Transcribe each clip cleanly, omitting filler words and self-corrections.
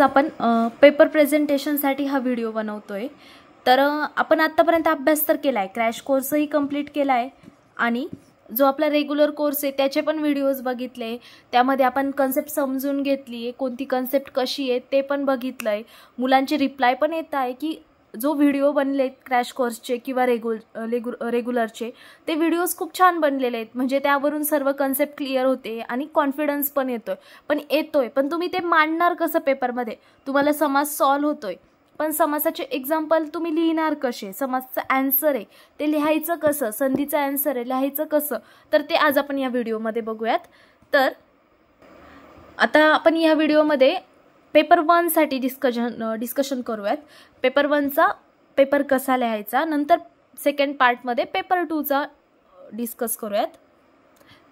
आपण पेपर प्रेझेंटेशनसाठी हा व्हिडिओ बनवतोय। तर आपण आतापर्यंत अभ्यास तर केलाय, क्रॅश कोर्सही कंप्लीट केलाय आणि जो आपला रेग्युलर कोर्स आहे त्याचे पण व्हिडिओज बघितले। त्यामध्ये आपण कन्सेप्ट समजून घेतली, कोणती कन्सेप्ट कशी आहे ते पण बघितलंय। मुलांचे रिप्लाय पण येत आहे की जो व्हिडिओ बनले क्रॅश कोर्सचे किंवा रेग्युलरचे ते व्हिडिओज खूप छान बनलेले आहेत, म्हणजे त्यावरून सर्व कन्सेप्ट क्लिअर होते आणि कॉन्फिडन्स पण येतोय। पण तुम्ही ते मांडणार कसं पेपरमध्ये? तुम्हाला समास सॉल्व्ह होतोय, पण समासाचे एक्झाम्पल तुम्ही लिहिणार कसे? समासचं आन्सर आहे ते लिहायचं कसं? संधीचं आन्सर आहे लिहायचं कसं? तर ते आज आपण या व्हिडिओमध्ये बघूयात। तर आता आपण या व्हिडिओमध्ये पेपर 1 साठी डिस्कशन करूयात। पेपर 1 चा पेपर कसा लिहायचा, नंतर सेकंड पार्ट मध्ये पेपर 2 चा डिस्कस करूयात।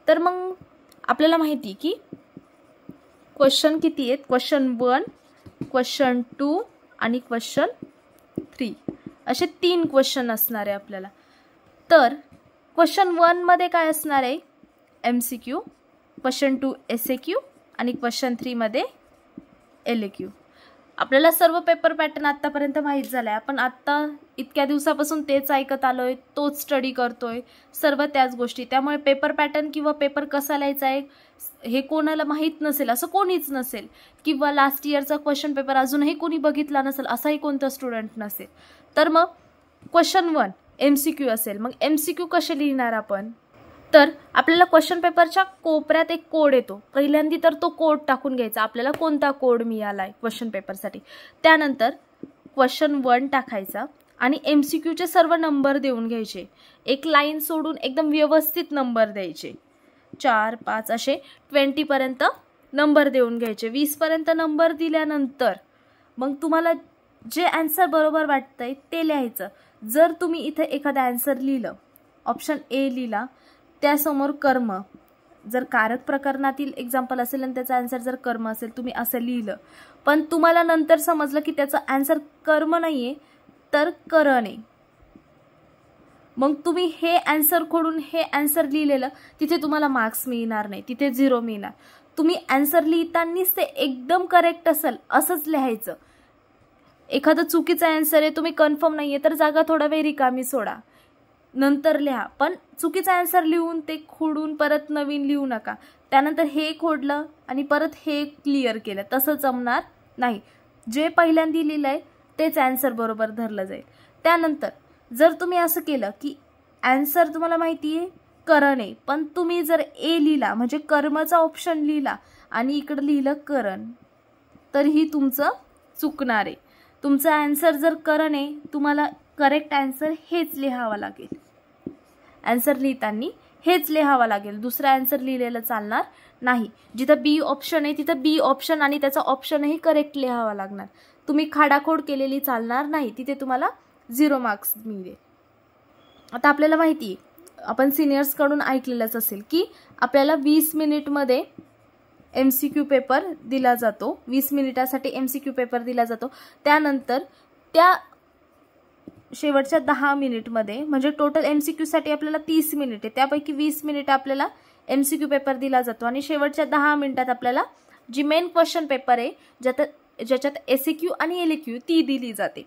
तर मग आपल्याला माहिती की क्वेश्चन किती आहेत? क्वेश्चन 1, क्वेश्चन 2 आणि क्वेश्चन 3 असे 3 क्वेश्चन असणार आहे आपल्याला। तर क्वेश्चन 1 मध्ये काय असणार आहे? MCQ, क्वेश्चन 2 SAQ आणि क्वेश्चन 3 मध्ये LAQ। आपल्याला सर्व पेपर पॅटर्न आतापर्यंत माहित झालाय। आपण आता इतक्या दिवसापासून तेच ऐकत आलोय, तोच स्टडी करतोय, सर्व त्याच गोष्टी। त्यामुळे पेपर पॅटर्न किंवा पेपर कसा लिहायचा आहे हे कोणाला माहित नसेल असं कोणीच नसेल, किंवा लास्ट इयरचा क्वेश्चन पेपर अजूनही कोणी बघितला नसेल असाही कोणता स्टुडंट नसेल। तर मग क्वेश्चन 1 MCQ असेल, मग MCQ कसे लिहिणार आपण? तर आपल्याला क्वेश्चन पेपरच्या कोपऱ्यात एक कोड येतो, पहिल्यांदा तर तो कोड टाकून घ्यायचा, आपल्याला कोणता कोड मिळालाय क्वेश्चन पेपरसाठी। त्यानंतर क्वेश्चन 1 टाकायचा आणि MCQचे सर्व नंबर देऊन घ्यायचे, एक लाईन सोडून एकदम व्यवस्थित नंबर द्यायचे, 4, 5 असे 20 पर्यंत नंबर देऊन घ्यायचे। 20 पर्यंत नंबर दिल्यानंतर मग तुम्हाला जे आन्सर बरोबर वाटतंय ते लिहायचं। जर तुम्ही इथे एखादा आन्सर लिहिलं, ऑप्शन A लिहिला, त्यासमोर कर्म, जर कारक प्रकरणातील एक्झाम्पल असेल आणि त्याचा आन्सर जर कर्म असेल, तुम्ही असं लिहिलं, पण तुम्हाला नंतर समजलं की त्याचा आन्सर कर्म नाहीये तर करण आहे, मग तुम्ही हे आन्सर खोडून हे आन्सर लिहिलेलं, तिथे तुम्हाला मार्क्स मिळणार नाही, तिथे 0 मिळणार। तुम्ही आन्सर लिहितानाच ते एकदम करेक्ट असेल असंच लिहायचं। एखादं चुकीचा आन्सर आहे, तुम्ही कन्फर्म नाहीये तर जागा थोडा वेळ रिकामी सोडा, नंतर लिहा, पण चुकीचा आन्सर लिहून ते खोडून परत नवीन लिहू नका। त्यानंतर हे खोडलं आणि परत हे क्लिअर केलं, तसं जमणार नाही। जे पहिल्यांदा लिहिलंय तेच आन्सर बरोबर धरलं जाईल। त्यानंतर जर तुम्ही असं केलं की आन्सर तुम्हाला माहिती आहे करण आहे, पण तुम्ही जर A लिहिला म्हणजे कर्मचा ऑप्शन लिहिला आणि इकडे लिहिलं करण, तर ही तुमचं चुकणार आहे। तुमचं आन्सर जर करण आहे, तुम्हाला करेक्ट आन्सर हेच लिहावा लागेल, आन्सर लिहिताना हेच लिहावा लागेल, दुसरा आन्सर लिहिलेलं चालणार नाही। जिथं B ऑप्शन आहे तिथं B ऑप्शन आणि त्याचा ऑप्शनही करेक्ट लिहावा लागणार। तुम्ही खाडाखोड केलेली चालणार नाही, तिथे तुम्हाला 0 मार्क्स मिळेल। आता आपल्याला माहिती आहे, आपण सिनियर्स कडून ऐकलेलंच असेल की आपल्याला 20 मिनिटमध्ये MCQ पेपर दिला जातो, 20 मिनिटासाठी MCQ पेपर दिला जातो। त्यानंतर त्या शेवटच्या 10 मिनिटमध्ये, म्हणजे टोटल MCQ साठी आपल्याला 30 मिनिट आहे, त्यापैकी 20 मिनिट आपल्याला MCQ पेपर दिला जातो आणि शेवटच्या 10 मिनिटात आपल्याला जी मेन क्वेश्चन पेपर आहे ज्याच्यात SAQ आणि LAQ ती दिली जाते।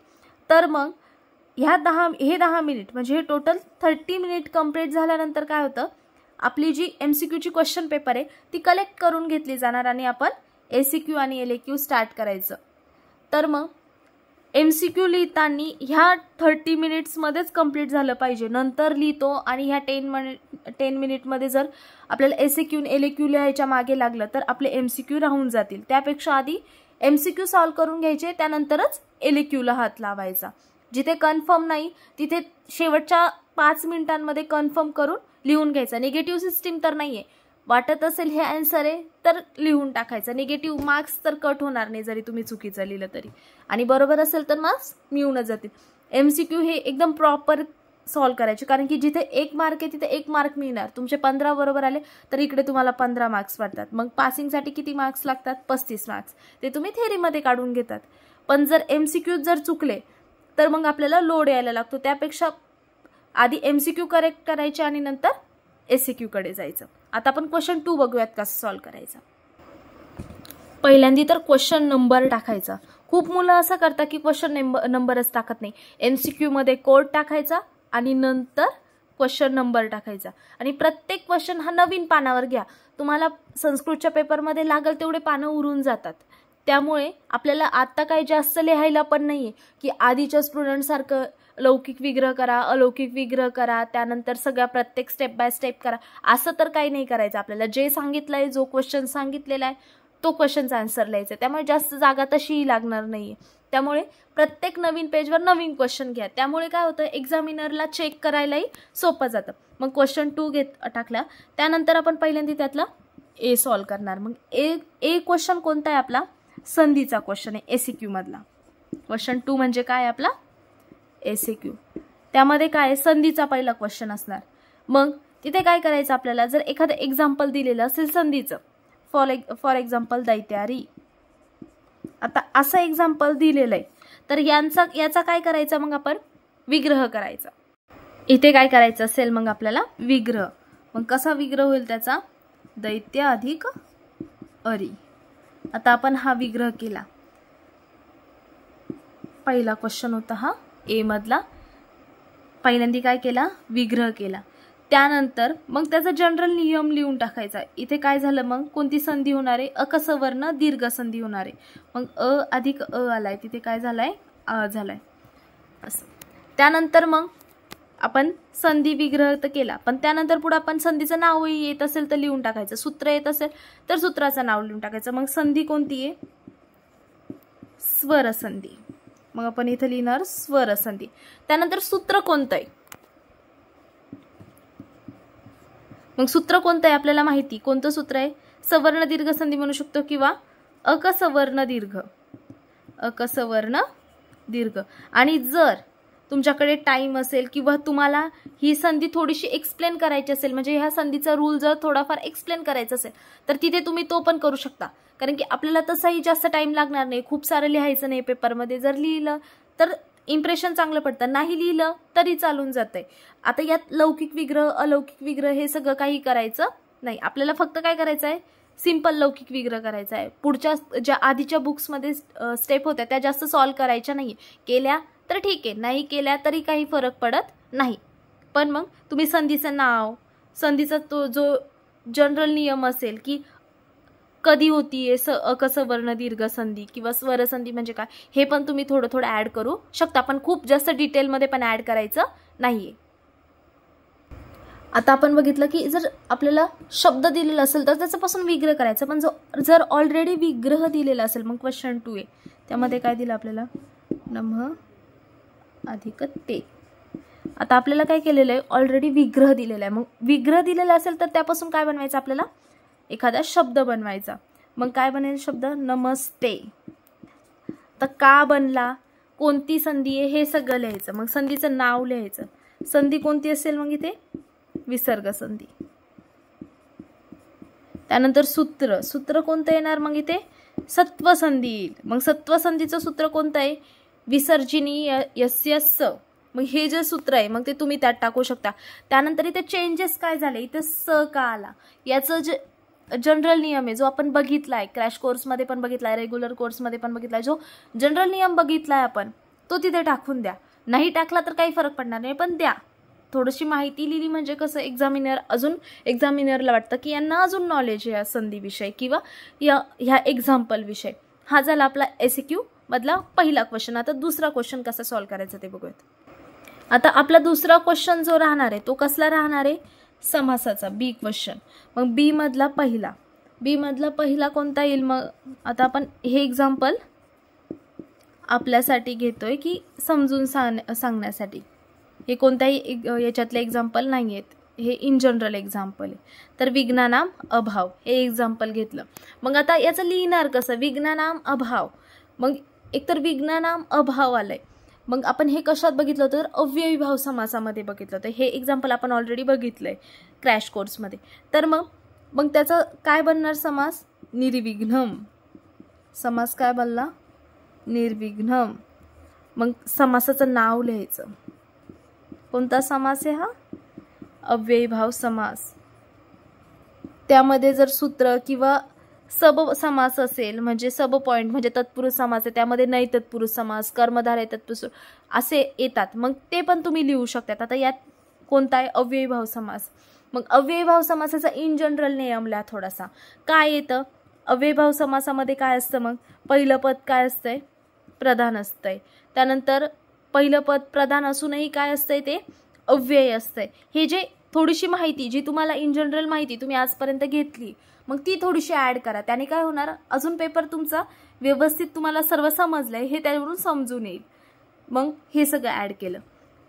तर मग हे 10 मिनिट म्हणजे हे टोटल 30 मिनिट कंप्लीट झाल्यानंतर काय होतं, आपली जी MCQ ची क्वेश्चन पेपर आहे ती कलेक्ट करून घेतली जाणार आणि आपण SAQ आणि LAQ स्टार्ट करायचं। तर मग MCQ लिहिताना ह्या 30 मिनिट्समध्येच कंप्लीट झालं पाहिजे, नंतर लिहितो आणि ह्या 10 मिनिटमध्ये जर आपल्याला SAQ आणि LAQ लिहायच्या मागे लागलं तर आपले MCQ राहून जातील। त्यापेक्षा आधी MCQ सॉल्व्ह करून घ्यायचे, त्यानंतरच LAQ ला हात लावायचा। जिथे कन्फर्म नाही तिथे शेवटच्या 5 मिनिटांमध्ये कन्फर्म करून लिहून घ्यायचा। निगेटिव्ह सिस्टीम तर नाहीये, वाटत असेल हे आन्सर आहे तर लिहून टाकायचं, निगेटिव्ह मार्क्स तर कट होणार नाही जरी तुम्ही चुकीचं लिहिलं तरी, आणि बरोबर असेल तर मार्क्स मिळूनच जातील। MCQ हे एकदम प्रॉपर सॉल्व्ह करायचे, कारण की जिथे 1 मार्क आहे तिथे 1 मार्क मिळणार। तुमचे 15 बरोबर आले तर इकडे तुम्हाला 15 मार्क्स वाटतात। मग पासिंगसाठी किती मार्क्स लागतात? 35 मार्क्स, ते तुम्ही थेअरीमध्ये काढून घेतात। पण जर MCQ जर चुकले तर मग आपल्याला लोड यायला लागतो, त्यापेक्षा आधी MCQ करेक्ट करायचे आणि नंतर SAQ कडे जायचं। आता आपण क्वेश्चन 2 बघूयात कसं सॉल्व्ह करायचं। पहिल्यांदा तर क्वेश्चन नंबर टाकायचा. खूप मुलं असं करतात की क्वेश्चन नंबरच टाकत नाही. MCQ मध्ये कोड टाकायचा आणि नंतर क्वेश्चन नंबर टाकायचा. आणि प्रत्येक क्वेश्चन हा नवीन पानावर घ्या. तुम्हाला संस्कृतच्या पेपरमध्ये लागेल तेवढे पानं उरून जातात. त्यामुळे आपल्याला आता काही जास्त लिहायला पण नाहीये की आधीच्या स्टुडंटसारखं लौकिक विग्रह करा, अलौकिक विग्रह करा, त्यानंतर सगळ्या प्रत्येक स्टेप बाय स्टेप करा, असं तर काही नाही करायचं. आपल्याला जे सांगितलंय, जो क्वेश्चन सांगितलेला आहे तो क्वेश्चनचा आन्सर लिहायचा. त्यामुळे जास्त जागा तशीही लागणार नाहीये. त्यामुळे प्रत्येक नवीन पेजवर नवीन क्वेश्चन घ्या. त्यामुळे काय होतं, एक्झामिनरला चेक करायलाही सोपं जातं. मग क्वेश्चन 2 टाकला, त्यानंतर आपण पहिल्यांदा त्यातला ए सॉल्व करणार. मग ए क्वेश्चन कोणता आहे आपला, संधीचा क्वेश्चन आहे एसीक्यू मधला. क्वेश्चन 2 म्हणजे काय आपला एसीक्यू. त्यामध्ये काय संधीचा पहिला क्वेश्चन असणार. मग तिथे काय करायचं आपल्याला, जर एखादं एक्झाम्पल दिलेलं असेल संधीचं, फॉर एक्झाम्पल दैत्यारी, आता असं एक्झाम्पल दिलेलं आहे, तर याचा काय करायचा, मग आपण विग्रह करायचा. इथे काय करायचं असेल मग आपल्याला विग्रह. मग कसा विग्रह होईल त्याचा, दैत्य अधिक अरी. आता आपण हा विग्रह केला. पहिला क्वेश्चन होता हा ए मधला. पहिल्यांदा काय केला, विग्रह केला. त्यानंतर मग त्याचा जनरल नियम लिहून टाकायचा. इथे काय झालं, मग कोणती संधी होणार आहे, अकसवर्ण दीर्घ संधी होणार आहे. मग अ अधिक अ आलाय, तिथे काय झालाय, अ झालाय असं. त्यानंतर मग आपण संधी विग्रह तर केला, पण त्यानंतर पुढे आपण संधीचं नाव येत असेल तर लिहून टाकायचं. सूत्र येत असेल तर सूत्राचं नाव लिहून टाकायचं. मग संधी कोणती आहे, स्वर संधी. मग आपण इथे लिहिणार स्वर संधी. त्यानंतर सूत्र कोणतं आहे, मग सूत्र कोणतं आहे आपल्याला माहिती. कोणतं सूत्र आहे, सवर्ण दीर्घ संधी म्हणू शकतो किंवा अकसवर्ण दीर्घ, अकसवर्ण दीर्घ. आणि जर तुमच्याकडे टाइम असेल किंवा तुम्हाला ही संधी थोडीशी एक्सप्लेन करायची असेल, म्हणजे ह्या संधीचा रूल जर थोडाफार एक्सप्लेन करायचा असेल तर तिथे तुम्ही तो पण करू शकता. कारण की आपल्याला तसाही जास्त टाइम लागणार नाही, खूप सारं लिहायचं नाही पेपरमध्ये. जर लिहिलं तर इम्प्रेशन चांगलं पडतं, नाही लिहिलं तरी चालून जातंय. आता यात लौकिक विग्रह, अलौकिक विग्रह हे सगळं काही करायचं नाही. आपल्याला फक्त काय करायचं आहे, सिंपल लौकिक विग्रह करायचा आहे. पुढच्या ज्या आधीच्या बुक्समध्ये स्टेप होत्या त्या जास्त सॉल्व करायच्या नाही. केल्या तर ठीक आहे, नाही केल्या तरी काही फरक पडत नाही. पण मग तुम्ही संधीचं नाव, संधीचा तो जो जनरल नियम असेल की कधी होतीये अकसवर्ण दीर्घ संधी किंवा स्वर संधी म्हणजे काय, हे पण तुम्ही थोडं थोडं ऍड करू शकता, पण खूप जास्त डिटेलमध्ये पण ऍड करायचं नाहीये. आता आपण बघितलं की जर आपल्याला शब्द दिलेला असेल तर त्याच्यापासून विग्रह करायचा, पण जर ऑलरेडी विग्रह दिलेला असेल, मग क्वेश्चन 2 आहे त्यामध्ये काय दिलं आपल्याला, नमः अधिक ते. आता आपल्याला काय केलेलं आहे, ऑलरेडी विग्रह दिलेला आहे. मग विग्रह दिलेला असेल तर त्यापासून काय बनवायचं आपल्याला, एखादा शब्द बनवायचा. मग काय बनेल शब्द, नमस्ते. तर का बनला, कोणती संधी आहे हे सगळं लिहायचं. मग संधीचं नाव लिहायचं. संधी कोणती असेल, मग इथे विसर्ग संधी. त्यानंतर सूत्र, सूत्र कोणतं येणार, मग इथे सत्व संधी येईल. मग सत्व संधीचं सूत्र कोणतं आहे, विसर्जिनी यस्य स. मग हे जे सूत्र आहे मग ते तुम्ही त्यात टाकू शकता. त्यानंतर इथे चेंजेस काय झाले, इथे स का आला, याचं जे जनरल नियम आहे जो आपण बघितलाय, क्रॅश कोर्समध्ये पण बघितलाय, रेग्युलर कोर्समध्ये पण बघितलाय, जो जनरल नियम बघितलाय आपण तो तिथे टाकून द्या. नाही टाकला तर काही फरक पडणार नाही, पण द्या. थोडीशी माहिती लिहिली म्हणजे कसं एक्झामिनरला वाटतं की यांना अजून नॉलेज आहे या संधीविषयी किंवा ह्या एक्झाम्पल विषय. हा झाला आपला एसीक्यू मधला पहिला क्वेश्चन. आता दुसरा क्वेश्चन कसा सॉल्व्ह करायचा ते बघूयात. आता आपला दुसरा क्वेश्चन जो राहणार आहे तो कसला राहणार आहे, समासाचा, बी क्वेश्चन. मग बी मधला पहिला कोणता येईल. मग आता आपण हे एक्झाम्पल आपल्यासाठी घेतोय की समजून सांगण्यासाठी. हे कोणताही याच्यातले एक्झाम्पल नाही आहेत, हे इन जनरल एक्झाम्पल आहे. तर विज्ञानाम अभाव हे एक्झाम्पल घेतलं. मग आता याचं लिहिणार कसं, विज्ञानाम अभाव. मग एकतर विज्ञानाम अभाव आलंय. मग आपण हे कशात बघितलं होतं, तर अव्ययीभाव समासामध्ये बघितलं होतं. हे एक्झाम्पल आपण ऑलरेडी बघितलंय क्रॅश कोर्समध्ये. तर मग त्याचं काय बनणार समास, निर्विघ्नम. समास काय बनला, निर्विघ्नम. मग समासाचं नाव लिहायचं. कोणता समास आहे हा, अव्ययीभाव समास. त्यामध्ये जर सूत्र किंवा सब समास असेल म्हणजे सब पॉइंट म्हणजे तत्पुरुष समास आहे, त्यामध्ये नाही तत्पुरुष समास, कर्मधारय तत्पुरुष असे येतात, मग ते पण तुम्ही लिहू शकतात. आता यात कोणता आहे? अव्ययीभाव समास. मग अव्ययीभाव समासाचा इन जनरल नियम लिहा थोडासा. काय येतं अव्ययीभाव समासामध्ये? काय असतं मग? पहिलं पद काय असतंय? प्रधान असतंय. त्यानंतर पहिलं पद प्रधान असूनही काय असतंय? ते अव्यय असतंय. हे जे थोडीशी माहिती जी तुम्हाला इन जनरल माहिती तुम्ही आजपर्यंत घेतली, मग ती थोडीशी ॲड करा. त्याने काय होणार? अजून पेपर तुमचा व्यवस्थित तुम्हाला सर्व समजलंय हे त्यावरून समजून येईल. मग हे सगळं ॲड केलं.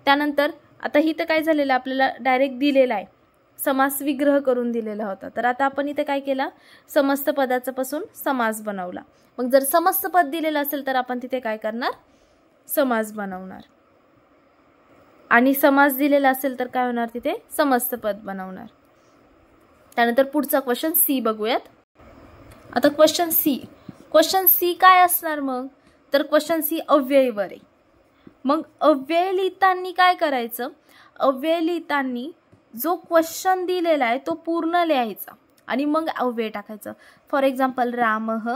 त्यानंतर आता इथं काय झालेलं आपल्याला डायरेक्ट दिलेला आहे, समास विग्रह करून दिलेला होता. तर आता आपण इथे काय केला? समस्त पदाचा पासून समास बनवला. मग जर समस्त पद दिलेलं असेल तर आपण तिथे काय करणार? समास बनवणार. आणि समास दिलेला असेल तर काय होणार? तिथे समस्त पद बनवणार. त्यानंतर पुढचा क्वेश्चन सी बघूयात. आता क्वेश्चन सी काय असणार मग? तर क्वेश्चन सी अव्ययीवर आहे. मग अव्यय लिहिताना काय करायचं? अव्यय लिहिताना जो क्वेश्चन दिलेला आहे तो पूर्ण लिहायचा आणि मग अव्यय टाकायचं. फॉर एक्झाम्पल रामः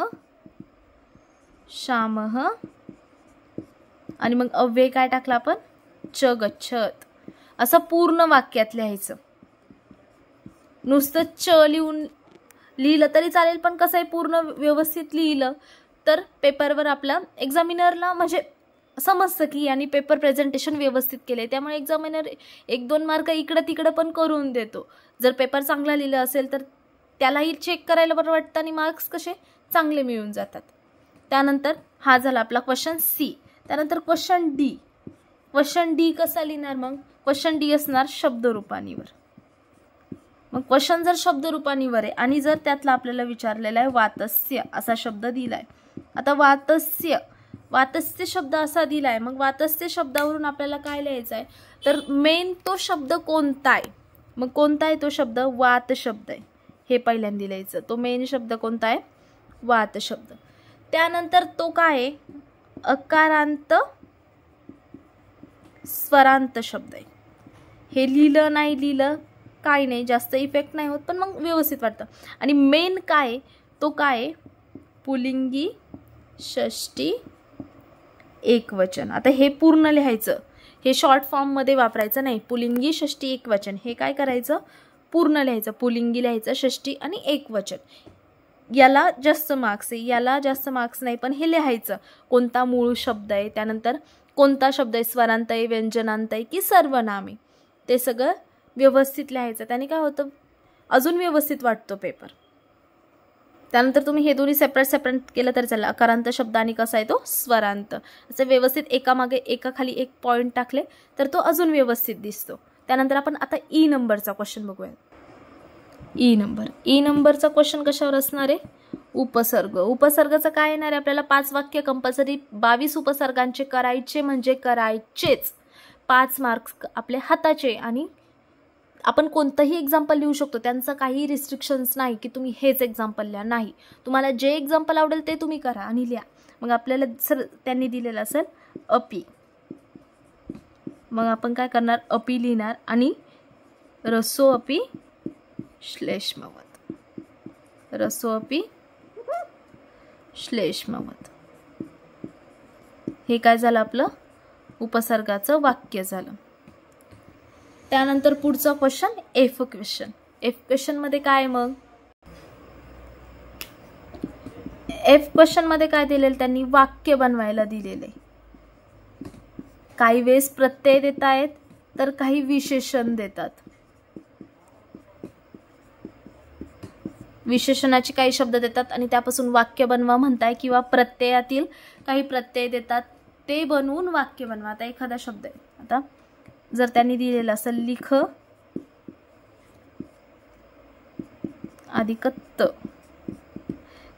श्यामः आणि मग अव्यय काय टाकला आपण? च गच्छत. असं पूर्ण वाक्यात लिहायचं. नुसतं च लिहिलं तरी चालेल, पण कसं आहे पूर्ण व्यवस्थित लिहिलं तर पेपरवर आपला एक्झामिनरला म्हणजे समजतं की आणि पेपर प्रेझेंटेशन व्यवस्थित केले, त्यामुळे एक्झामिनर 1-2 मार्क इकडं तिकडं पण करून देतो. जर पेपर चांगला लिहिलं असेल तर त्यालाही चेक करायला बरं वाटतं आणि मार्क्स कसे चांगले मिळून जातात. त्यानंतर हा झाला आपला क्वेश्चन सी. त्यानंतर क्वेश्चन डी. क्वेश्चन डी कसा लिहिणार मग? क्वेश्चन डी असणार शब्दरूपानीवर. मग क्वेश्चन जर शब्दरूपानीवर आहे आणि जर त्यातला आपल्याला विचारलेला आहे वातस्य असा शब्द दिलाय. आता वातस्य शब्द असा दिलाय, मग वातस्य शब्दावरून आपल्याला काय लिहायचं आहे? तर मेन तो शब्द कोणता आहे? मग कोणता आहे तो शब्द? वात शब्द आहे. हे पहिल्यांदा लिहायचं. तो मेन शब्द कोणता आहे? वात शब्द. त्यानंतर तो काय आहे? अकारांत स्वरांत शब्द आहे. हे लिहिलं नाही लिहिलं काय नाही, जास्त इफेक्ट नाही होत, पण मग व्यवस्थित वाटतं. आणि मेन काय तो काय? पुलिंगी षष्टी एकवचन. आता हे पूर्ण लिहायचं, हे शॉर्ट फॉर्ममध्ये वापरायचं नाही. पुलिंगी षष्टी एकवचन हे काय करायचं? पूर्ण लिहायचं. पुलिंगी लिहायचं, षष्टी आणि एकवचन. याला जास्त मार्क्स आहे, याला जास्त मार्क्स नाही, पण हे लिहायचं. कोणता मूळ शब्द आहे, त्यानंतर कोणता शब्द आहे, स्वरांत आहे, व्यंजनांत आहे की सर्वनाम आहे, ते सगळं व्यवस्थित लिहायचं. त्याने काय होतं? अजून व्यवस्थित वाटतो पेपर. त्यानंतर तुम्ही हे दोन्ही सेपरेट केलं तर चालेल. अकारांत शब्द आणि कसा आहे तो? स्वरांत. असं व्यवस्थित एकामागे एकाखाली एक पॉईंट टाकले तर तो अजून व्यवस्थित दिसतो. त्यानंतर आपण आता ई नंबरचा क्वेश्चन बघूया. ई नंबरचा क्वेश्चन कशावर असणार आहे? उपसर्ग. उपसर्गाचं काय येणार आहे आपल्याला? 5 वाक्य कंपल्सरी 22 उपसर्गांचे करायचे म्हणजे करायचेच. 5 मार्क्स आपल्या हाताचे आणि आपण कोणतंही एक्झाम्पल लिहू शकतो. त्यांचं काही रिस्ट्रिक्शन्स नाही की तुम्ही हेच एक्झाम्पल लिहा. नाही, तुम्हाला जे एक्झाम्पल आवडेल ते तुम्ही करा आणि लिहा. मग आपल्याला सर त्यांनी दिलेलं असेल अपी, मग आपण काय करणार? अपी लिहिणार आणि रसो अपी श्लेष्मवत. रसो अपी श्लेष्मवत. हे काय झालं? आपलं उपसर्गाचं वाक्य झालं. त्यानंतर पुढचा question F question. F question मध्ये काय? मग एफ क्वेश्चन मध्ये काय दिलेलं त्यांनी? वाक्य बनवायला दिलेले. काही वेळेस प्रत्यय देत आहेत तर काही विशेषण देतात. विशेषणाचे काही शब्द देतात आणि त्यापासून वाक्य बनवा म्हणताय, किंवा प्रत्ययातील काही प्रत्यय देतात ते बनवून वाक्य बनवा. आता एखादा शब्द आहे, आता जर त्यांनी दिलेलं असेल लिख अधिक त,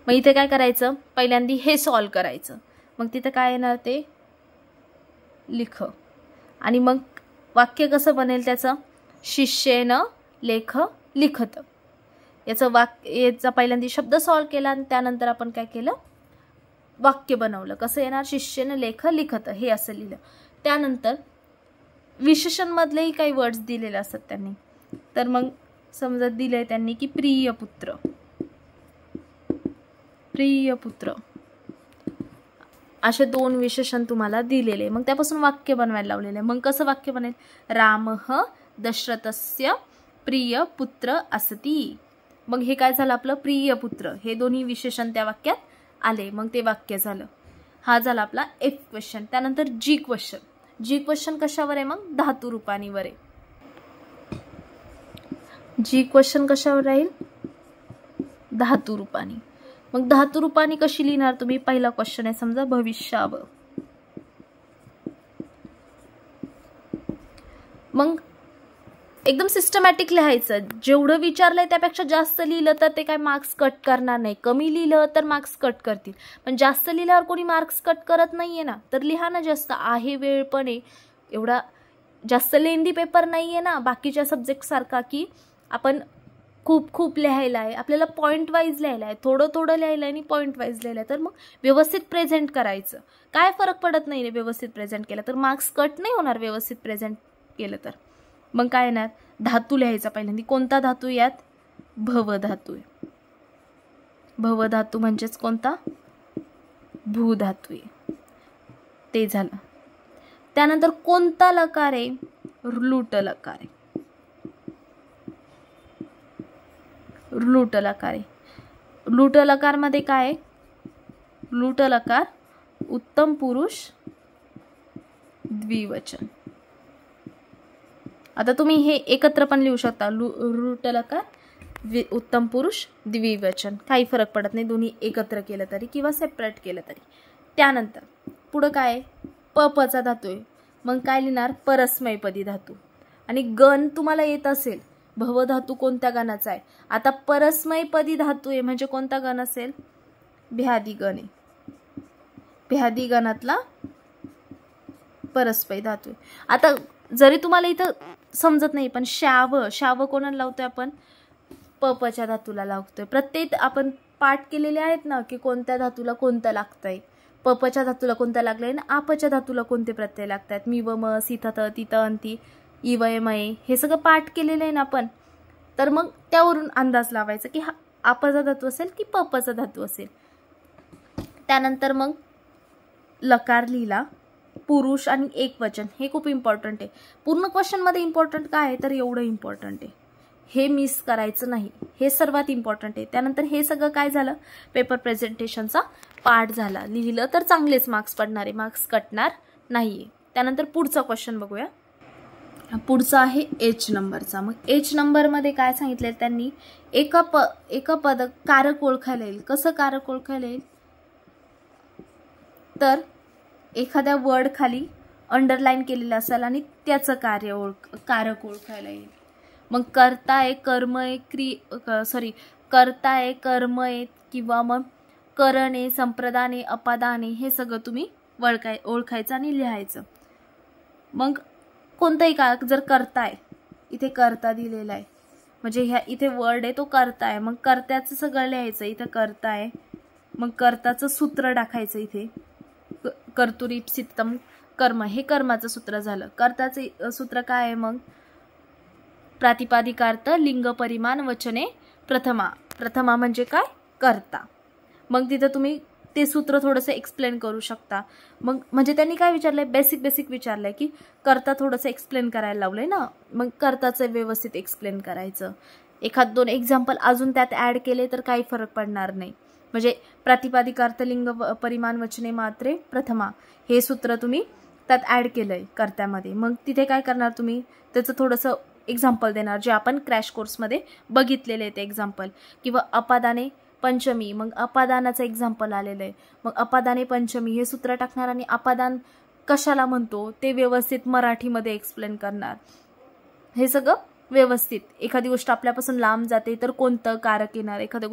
मग इथे काय करायचं? पहिल्यांदा हे सॉल्व करायचं. मग तिथे काय येणार? ते लिख. आणि मग वाक्य कसं बनेल त्याचं? शिष्येन लेख लिखत. याचा पहिल्यांदा शब्द सॉल्व केला आणि त्यानंतर आपण काय केलं? वाक्य बनवलं. कसं येणार? शिष्येन लेख लिखत हे असं लिहिलं. त्यानंतर विशेषण मधलेही काही वर्ड्स दिलेले असतात त्यांनी. तर मग समजा दिले त्यांनी की प्रिय पुत्र, प्रियपुत्र असे 2 विशेषण तुम्हाला दिलेले, मग त्यापासून वाक्य बनवायला लावलेले. मग कसं वाक्य बनेल? रामः दशरथस्य प्रियपुत्र असती. मग हे काय झालं आपलं? प्रियपुत्र. हे दोन्ही विशेषण त्या वाक्यात आले, मग ते वाक्य झालं. हा झाला आपला एफ क्वेश्चन. त्यानंतर जी क्वेश्चन. जी क्वेश्चन कशावर आहे? मग धातू रूपांवर आहे. जी क्वेश्चन कशावर राहील? धातू रूपांनी. मग धातू रूपांनी कशी लिहिणार तुम्ही? पहिला क्वेश्चन आहे समजा भविष्याव. मग एकदम सिस्टमॅटिक लिहायचं. जेवढं विचारलंय त्यापेक्षा जास्त लिहिलं तर ते काय मार्क्स कट करणार नाही. कमी लिहिलं तर मार्क्स कट करतील, पण जास्त लिहिल्यावर कोणी मार्क्स कट करत नाहीये ना. तर लिहा ना जास्त. आहे वेळ पण आहे, एवढा जास्त लेंदी पेपर नाहीये ना बाकीच्या सब्जेक्ट सारखा की आपण खूप लिहायला आहे. आपल्याला पॉईंट वाईज लिहायला आहे, थोडं लिहायला आहे आणि पॉईंट वाईज लिहायला आहे. तर मग व्यवस्थित प्रेझेंट करायचं. काय फरक पडत नाही व्यवस्थित प्रेझेंट केलं तर. मार्क्स कट नाही होणार व्यवस्थित प्रेझेंट केलं तर. मग काय येणार? धातू लिहायचा पहिल्यांदा. कोणता धातू? यात भवधातू आहे. भवधातू म्हणजेच कोणता? भूधातू आहे. ते झालं. त्यानंतर कोणता लकार आहे? लूट लकार आहे. लूट लकार आहे. लूट लकार मध्ये काय आहे? लूट लकार उत्तम पुरुष द्विवचन. आता तुम्ही हे एकत्र पण लिहू शकता. लूट लकार उत्तम पुरुष द्विवचन. काही फरक पडत नाही, दोन्ही एकत्र केलं तरी किंवा सेपरेट केलं तरी. त्यानंतर पुढं काय आहे? पचा धातू आहे. मग काय लिहिणार? परस्मैपदी धातू. आणि गण तुम्हाला येत असेल, भवधातू कोणत्या गणाचा आहे? आता परस्मैपदी धातू आहे म्हणजे कोणता गण असेल? भ्यादी गण आहे. भ्यादी गणातला परस्मै धातू आहे. आता जरी तुम्हाला इथं समजत नाही पण शाव कोणाला लावतोय आपण? पच्या धातूला लावतोय. प्रत्येक आपण पाठ केलेले आहेत ना की कोणत्या धातूला कोणतं लागतंय. पच्या धातूला कोणतं लागलंय ना आपच्या धातूला कोणते प्रत्यय लागतात. मी व म, सीथ त, तिथ अंती, इवय मये, हे सगळं पाठ केलेलं आहे ना आपण. तर मग त्यावरून अंदाज लावायचा की हा आपचा धातू असेल की पचा धातू असेल. त्यानंतर मग लकार लिहिला. पुरुष आणि एकवचन हे खूप इम्पॉर्टंट आहे. पूर्ण क्वेश्चन मध्ये इम्पॉर्टंट काय आहे तर एवढं इम्पॉर्टंट आहे. हे मिस करायचं नाही, हे सर्वात इम्पॉर्टंट आहे. त्यानंतर हे सगळं काय झालं? पेपर प्रेझेंटेशनचा पार्ट झाला. लिहिलं तर चांगलेच मार्क्स पडणारे, मार्क्स कटणार नाहीये. त्यानंतर पुढचा क्वेश्चन बघूया. पुढचा आहे एच नंबरचा. मग एच नंबर मध्ये काय सांगितले त्यांनी? एका पद कारक ओळखायला येईल. कसं कारक ओळखायला येईल? तर एखाद्या वर्ड खाली अंडरलाईन केलेलं असेल आणि त्याचं कारक ओळखायला येईल. मग कर्ता आहे, कर्म आहे, कर्ता आहे, कर्म आहे किंवा मग करण आहे, संप्रदान आहे, अपादान आहे, हे सगळं तुम्ही ओळखायचं आणि लिहायचं. मग कोणताही कारक जर कर्ता आहे, इथे कर्ता दिलेला आहे म्हणजे ह्या इथे वर्ड आहे तो कर्ता आहे. मग कर्त्याचं सगळं लिहायचं. इथं कर्ता आहे, मग कर्ताचं सूत्र टाकायचं. इथे कर्तुरीप्सितम कर्म, हे कर्माचं सूत्र झालं. कर्ताचे सूत्र काय आहे? मग प्रातिपादिकार्थ लिंग परिमाण वचने प्रथमा म्हणजे काय? कर्ता. मग तिथं तुम्ही ते सूत्र थोडंसं एक्सप्लेन करू शकता. मग म्हणजे त्यांनी काय विचारलंय? बेसिक विचारलंय की कर्ता थोडंसं एक्सप्लेन करायला लावलंय ना. मग कर्ताचं व्यवस्थित एक्सप्लेन करायचं. 1-2 एक्झाम्पल अजून त्यात ऍड केले तर काही फरक पडणार नाही. म्हणजे प्रातिपादिकार्थ लिंग परिमाण वचने मात्रे प्रथमा हे सूत्र तुम्ही त्यात ऍड केलंय कर्त्यामध्ये. मग तिथे काय करणार तुम्ही? त्याचं थोडंसं एक्झाम्पल देणार जे आपण क्रॅश कोर्समध्ये बघितलेले आहेत एक्झाम्पल. किंवा अपादाने पंचमी, मग अपादानाचं एक्झाम्पल आलेलं आहे. मग अपादाने पंचमी हे सूत्र टाकणार आणि अपादान कशाला म्हणतो ते व्यवस्थित मराठीमध्ये एक्सप्लेन करणार. हे सगळं व्यवस्थित. एखादी गोष्ट आपल्यापासून लांब जाते तर कोणतं कारक येणार? एखाद्या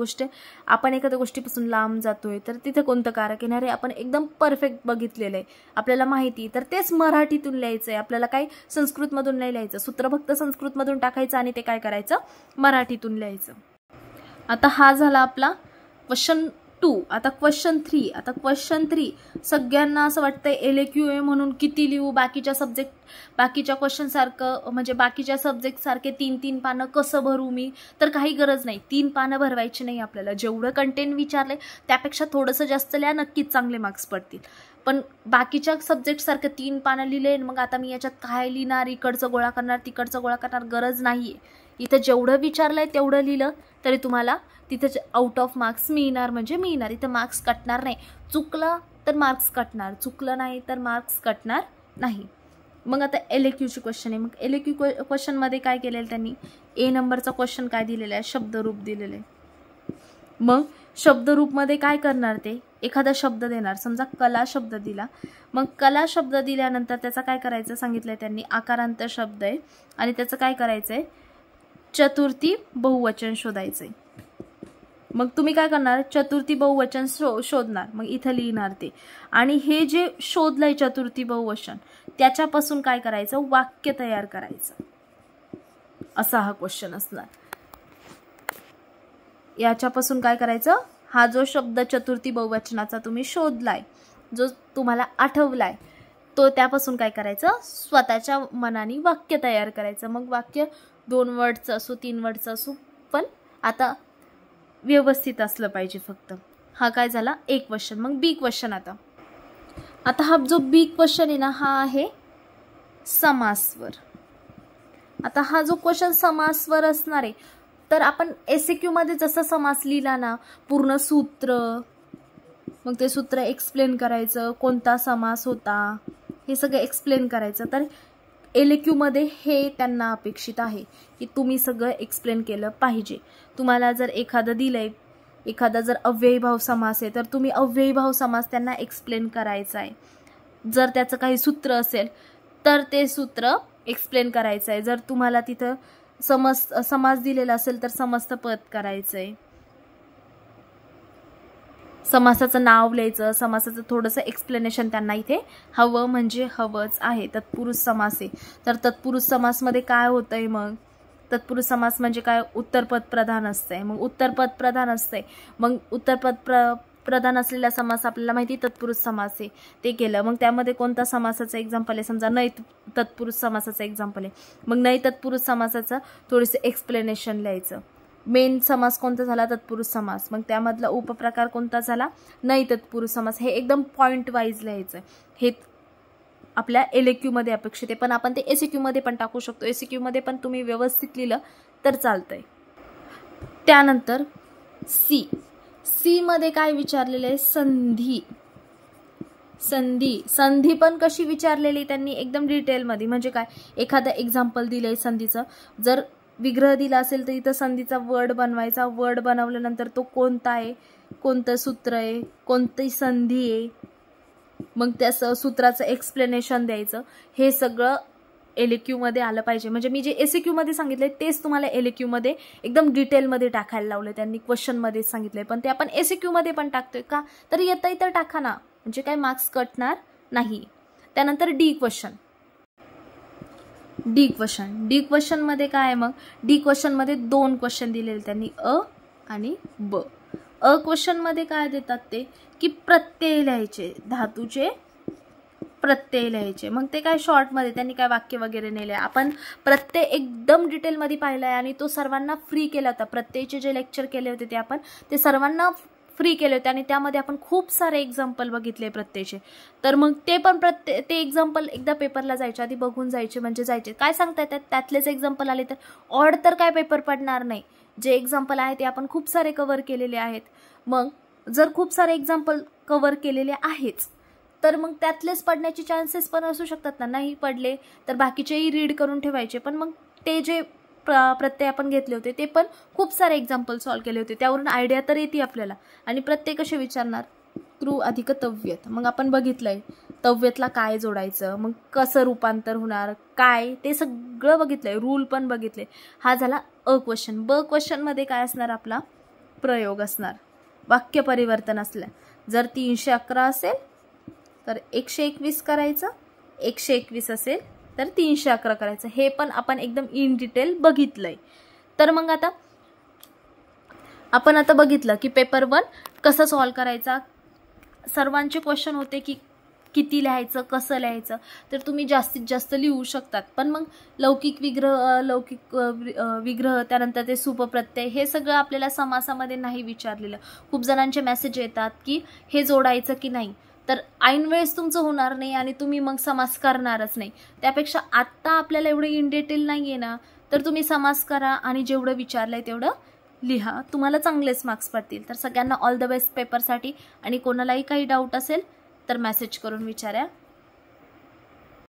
गोष्टीपासून लांब जातोय तर तिथे कोणतं कारक येणार? हे आपण एकदम परफेक्ट बघितलेलं आहे, आपल्याला माहिती. तर तेच मराठीतून लिहायचंय आपल्याला. काही संस्कृतमधून नाही लिहायचं. सूत्र फक्त संस्कृतमधून टाकायचं आणि ते काय करायचं? मराठीतून लिहायचं. आता हा झाला आपला क्वेश्चन 2. आता क्वेश्चन 3. आता क्वेश्चन 3 सगळ्यांना असं वाटतंय LAQ आहे म्हणून किती लिहू, बाकीच्या क्वेश्चन सारखं म्हणजे बाकीच्या सब्जेक्ट सारखे 3-3 पानं कसं भरू मी. तर काही गरज नाही, 3 पानं भरवायची नाही आपल्याला. जेवढं कंटेंट विचारले त्यापेक्षा थोडंसं जास्त लिहा, नक्कीच चांगले मार्क्स पडतील. पण बाकीच्या सब्जेक्टसारखं 3 पानं लिहिले मग आता मी याच्यात काय लिहिणार, इकडचं गोळा करणार तिकडचं गोळा करणार, गरज नाही आहे. इथं जेवढं विचारलंय तेवढं लिहिलं तरी तुम्हाला तिथं आउट ऑफ मार्क्स मिळणार म्हणजे मिळणार. इथं मार्क्स कटणार नाही. चुकलं तर मार्क्स कटणार, चुकलं नाही तर मार्क्स कटणार नाही. मग आता LAQची क्वेश्चन आहे. मग LAQ क्वेश्चनमध्ये काय केलेलं त्यांनी, A नंबरचा क्वेश्चन काय दिलेला आहे, शब्दरूप दिलेलं आहे. मग शब्दरूपमध्ये काय करणार, ते एखादा शब्द देणार. समजा कला शब्द दिला, मग कला शब्द दिल्यानंतर त्याचा काय करायचं सांगितलंय त्यांनी, आकारांत शब्द आहे आणि त्याचं काय करायचं आहे, चतुर्थी बहुवचन शोधायचंय. मग तुम्ही काय करणार, चतुर्थी बहुवचन शोधणार. मग इथं लिहिणार ते. आणि हे जे शोधलंय चतुर्थी बहुवचन त्याच्यापासून काय करायचं, वाक्य तयार करायचं. असा हा क्वेश्चन असणार. याच्यापासून काय करायचं, हा जो शब्द चतुर्थी बहुवचनाचा तुम्ही शोधलाय, जो तुम्हाला आठवलाय, तो त्यापासून काय करायचं, स्वतःच्या मनाने वाक्य तयार करायचं. मग वाक्य 2 वर्डचं असो 3 वर्डचं असो, पण आता व्यवस्थित असलं पाहिजे फक्त. हा काय झाला A क्वेश्चन. मग B क्वेश्चन. आता हा जो B क्वेश्चन आहे ना, हा आहे समासवर. आता हा जो क्वेश्चन समासवर असणार आहे, तर आपण SAQ मध्ये जसं समास लिहिला ना, पूर्ण सूत्र, मग ते सूत्र एक्सप्लेन करायचं, कोणता समास होता हे सगळं एक्सप्लेन करायचं. तर LAQ मध्ये हे त्यांना अपेक्षित आहे की तुम्ही सगळं एक्सप्लेन केलं पाहिजे. तुम्हाला जर एखादं दिलंय, एखादा जर अव्ययीभाव समास आहे, तर तुम्ही अव्ययीभाव समास त्यांना एक्सप्लेन करायचा आहे. जर त्याचं काही सूत्र असेल तर ते सूत्र एक्सप्लेन करायचं आहे. जर तुम्हाला तिथं समास दिलेला असेल तर समस्त पद करायचं आहे. समासाचं नाव लिहायचं, समासाचं थोडंसं एक्सप्लेनेशन त्यांना इथे हवं म्हणजे हवंच आहे. तत्पुरुष समास आहे, तर तत्पुरुष समासमध्ये काय होतंय, मग तत्पुरुष समास म्हणजे काय, उत्तरपद प्रधान असतंय. मग उत्तरपद प्रधान असतंय, मग उत्तरपद प्रधान असलेला समास आपल्याला माहिती तत्पुरुष समास आहे, ते केलं. मग त्यामध्ये कोणता समासाचं एक्झाम्पल आहे, समजा नय तत्पुरुष समासाचं एक्झाम्पल आहे, मग नय तत्पुरुष समासाचं थोडंसं एक्सप्लेनेशन लिहायचं. मेन समास कोणता झाला, तत्पुरुष समास. मग त्यामधला उपप्रकार कोणता झाला, नय तत्पुरुष समास. हे एकदम पॉइंट वाईज लिहायचं. हे आपल्या LAQ मध्ये अपेक्षित आहे, पण आपण ते SAQ मध्ये पण टाकू शकतो. SAQ मध्ये पण तुम्ही व्यवस्थित लिहिलं तर चालतंय. त्यानंतर C मध्ये काय विचारलेलं आहे, संधी पण कशी विचारलेली त्यांनी, एकदम डिटेलमध्ये. म्हणजे काय, एखादं एक्झाम्पल दिलंय संधीचं, जर विग्रह दिला असेल तर इथं संधीचा वर्ड बनवायचा. वर्ड बनवल्यानंतर तो कोणता आहे, कोणतं सूत्र आहे, कोणती संधी आहे, मग त्या सूत्राचं एक्सप्लेनेशन द्यायचं. हे सगळं LAQ मध्ये आलं पाहिजे. म्हणजे मी जे SAQ मध्ये सांगितलंय तेच तुम्हाला LAQ मध्ये एकदम डिटेलमध्ये टाकायला लावलं. त्यांनी क्वेश्चन मध्येच सांगितलंय, पण ते आपण SAQ मध्ये पण टाकतोय का, तर येतंय तर टाका ना, म्हणजे काय मार्क्स कटणार नाही. त्यानंतर D क्वेश्चन मध्ये काय आहे, मग D क्वेश्चन मध्ये 2 क्वेश्चन दिलेले त्यांनी, अ आणि ब. अ क्वेश्चन मध्ये काय देतात ते, की प्रत्यय लिहायचे, धातूचे प्रत्यय लिहायचे. मग ते काय शॉर्टमध्ये त्यांनी काय वाक्य वगैरे नेले. आपण प्रत्यय एकदम डिटेलमध्ये पाहिलाय आणि तो सर्वांना फ्री केला होता. प्रत्ययचे जे लेक्चर केले होते ते आपण ते सर्वांना फ्री केले होते आणि त्यामध्ये आपण खूप सारे एक्झाम्पल बघितले प्रत्ययचे. तर मग ते पण ते एक्झाम्पल एकदा पेपरला जायच्या आधी बघून जायचे, म्हणजे जायचे. काय सांगता येतात, त्यातलेच एक्झाम्पल आले तर ऑड तर काय पेपर पडणार नाही. जे एक्झाम्पल आहे ते आपण खूप सारे कव्हर केलेले आहेत. मग जर खूप सारे एक्झाम्पल कव्हर केलेले आहेच तर मग त्यातलेच पडण्याचे चान्सेस पण असू शकतात ना. नाही पडले तर बाकीचेही रीड करून ठेवायचे. पण मग ते जे प्रत्यय आपण घेतले होते ते पण खूप सारे एक्झाम्पल सॉल्व्ह केले होते, त्यावरून आयडिया तर येते आपल्याला. आणि प्रत्यय कसे विचारणार, कृ अधिक तव्यत. मग आपण बघितलंय तव्यतला काय जोडायचं, मग कसं रूपांतर होणार, काय ते सगळं बघितलंय, रूल पण बघितले. हा झाला अ क्वेश्चन. ब क्वेश्चन मध्ये काय असणार, आपला प्रयोग असणार. वाक्य परिवर्तन असलं, जर 311 असेल तर 121 करायचं, 121 असेल तर 311 करायचं. हे पण आपण एकदम इन डिटेल बघितलंय. तर मग आता आपण आता बघितलं की पेपर 1 कसं सॉल्व करायचा. सर्वांचे क्वेश्चन होते की किती लिहायचं, कसं लिहायचं. तर तुम्ही जास्तीत जास्त लिहू शकतात. पण मग लौकिक विग्रह त्यानंतर ते सुपप्रत्यय हे सगळं आपल्याला समासामध्ये नाही विचारलेलं. खूप जणांचे मेसेज येतात की हे जोडायचं की नाही. तर ऐन वेळेस तुमचं होणार नाही आणि तुम्ही मग समास करणारच नाही. त्यापेक्षा आत्ता आपल्याला एवढं इन डिटेल नाही आहे ना, तर तुम्ही समास करा आणि जेवढं विचारलंय तेवढं लिहा. तुम्हाला चांगलेच मार्क्स पडतील. तर सगळ्यांना ऑल द बेस्ट पेपरसाठी. आणि कोणालाही काही डाऊट असेल तर मेसेज करून विचारा.